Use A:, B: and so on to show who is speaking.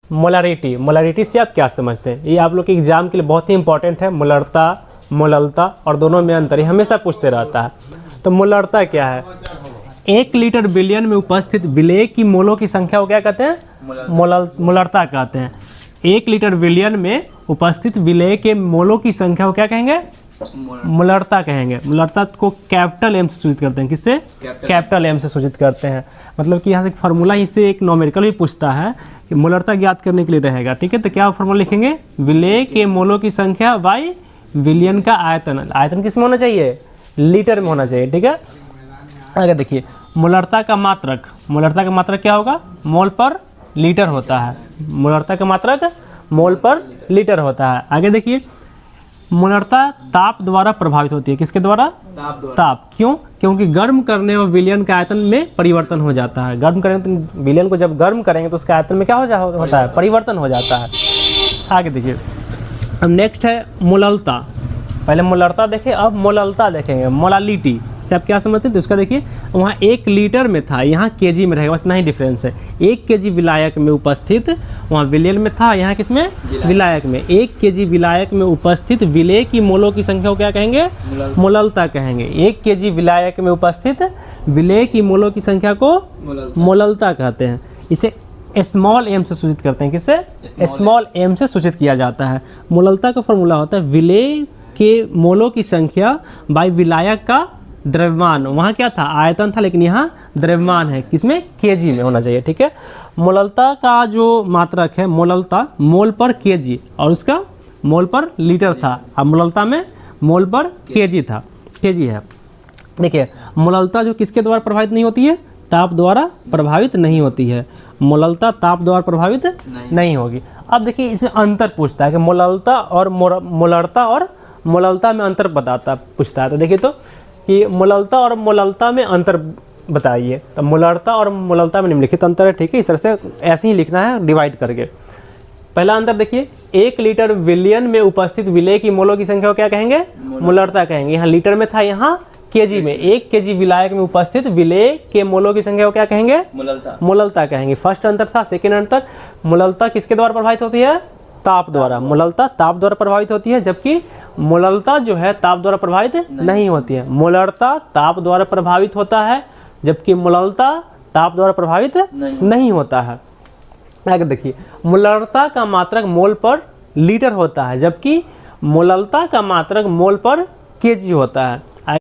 A: Molarity, molarity से आप क्या समझते हैं? ये आप लोग के एग्जाम के लिए बहुत ही इंपॉर्टेंट है। मोलरता, मोललता और दोनों में अंतर, ये हमेशा पूछते रहता है। तो मोलरता क्या है? 1 लीटर बिलियन में उपस्थित विलेय की मोलों की संख्या को क्या कहते हैं? मोलरता कहते हैं। 1 लीटर बिलियन में उपस्थित विलेय के मोलों की संख्या को क्या कहेंगे? मोलरता कहेंगे। मोलरता को कैपिटल एम से सूचित करते हैं। किससे? कैपिटल एम से सूचित करते हैं। मतलब कि यहाँ से फार्मूला इससे एक न्यूमेरिकल भी पूछता है कि मोलरता ज्ञात करने के लिए रहेगा। ठीक है, तो क्या फार्मूला लिखेंगे? विलेय के मोलों की संख्या बाई विलियन का आयतन। आयतन किस में होना चाहिए? लीटर में होना चाहिए। ठीक है, आगे देखिए, मोलरता का मात्रक, मोलरता का मात्रक क्या होगा? मोल पर लीटर होता है। मोलरता का मात्रक मोल पर लीटर होता है। आगे देखिए, मोलरता ताप द्वारा प्रभावित होती है। किसके द्वारा? ताप। क्यों? क्योंकि गर्म करने और विलयन के आयतन में परिवर्तन हो जाता है। गर्म करेंगे तो विलयन को जब गर्म करेंगे तो उसके आयतन में क्या होता है? परिवर्तन हो जाता है। आगे देखिए, अब नेक्स्ट है मोललता। पहले मोलरता देखें, अब मोललता देखेंगे। मोलालिटी से आप क्या समझते हैं? तो इसका देखिए, वहाँ 1 लीटर में था, यहाँ केजी में रहेगा, बस इतना ही डिफरेंस है। 1 केजी विलायक में उपस्थित, वहाँ विलेय में था, यहाँ किसमें? विलायक में। 1 केजी विलायक में उपस्थित विलेय की मोलों की संख्या को क्या कहेंगे? मोललता कहेंगे। 1 केजी विलायक में उपस्थित विलेय की मोलों की संख्या को मोललता कहते हैं। इसे स्मॉल एम से सूचित करते हैं। किससे? स्मॉल एम से सूचित किया जाता है। मोललता का फॉर्मूला होता है विलेय के मोलों की संख्या बाई विलायक का द्रव्यमान। वहाँ क्या था? आयतन था, लेकिन यहाँ द्रव्यमान है। किसमें? केजी में होना चाहिए। ठीक है, मोललता का जो मात्रक है, मोललता मोल पर केजी, और उसका मोल पर लीटर था। अब मोललता में मोल पर केजी था, केजी है। देखिए, मोललता जो किसके द्वारा प्रभावित नहीं होती है? ताप द्वारा प्रभावित नहीं होती है। मोललता ताप द्वारा प्रभावित नहीं होगी। अब देखिए, इसमें अंतर पूछता है कि मोललता और मोलरता और मोललता में अंतर पूछता है। तो देखिए तो कि मोललता और मोललता में अंतर बताइए। तो मोलरता और मोललता में निम्नलिखित अंतर है। ठीक है, इस तरह से ऐसे ही लिखना है डिवाइड करके। पहला अंतर देखिए, 1 लीटर विलियन में उपस्थित विलेय की मोलों की संख्या को क्या कहेंगे? मोलरता कहेंगे। यहाँ लीटर में था, यहाँ केजी में। 1 केजी विलायक में उपस्थित विलेय के मोलों की संख्या को क्या कहेंगे? मोललता कहेंगे। फर्स्ट अंतर था। सेकेंड अंतर, मोललता किसके द्वारा प्रभावित होती है? ताप द्वारा। मोललता ताप द्वारा प्रभावित होती है, जबकि मोललता जो है ताप द्वारा प्रभावित नहीं होती है। मोलरता ताप द्वारा प्रभावित होता है, जबकि मोललता ताप द्वारा प्रभावित नहीं होता है। आगे देखिए, मोलरता का मात्रक मोल पर लीटर होता है, जबकि मोललता का मात्रक मोल पर केजी होता है।